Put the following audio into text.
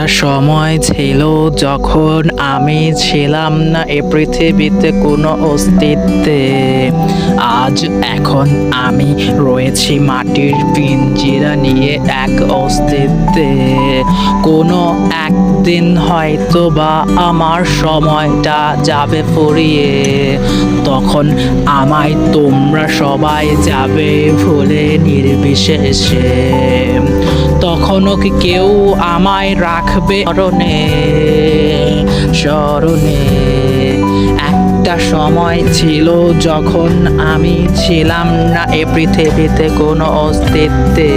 সময় ছিল যখন আমি ছিলাম না এ পৃথিবীতে কোনো অস্তিত্বে। আজ এখন আমি রয়েছি মাটির পিঞ্জিরা নিয়ে এক অস্তিত্বে। কোনো একদিন হয়তো বা আমার সময়টা যাবে ফুরিয়ে, তখন আমায় তোমরা সবাই যাবে ভুলে নির্বিশেষে। তখনও কি কেউ আমায় রাখবে স্মরণে স্মরণে? একটা সময় ছিল যখন আমি ছিলাম না এ পৃথিবীতে কোনো অস্তিত্বে।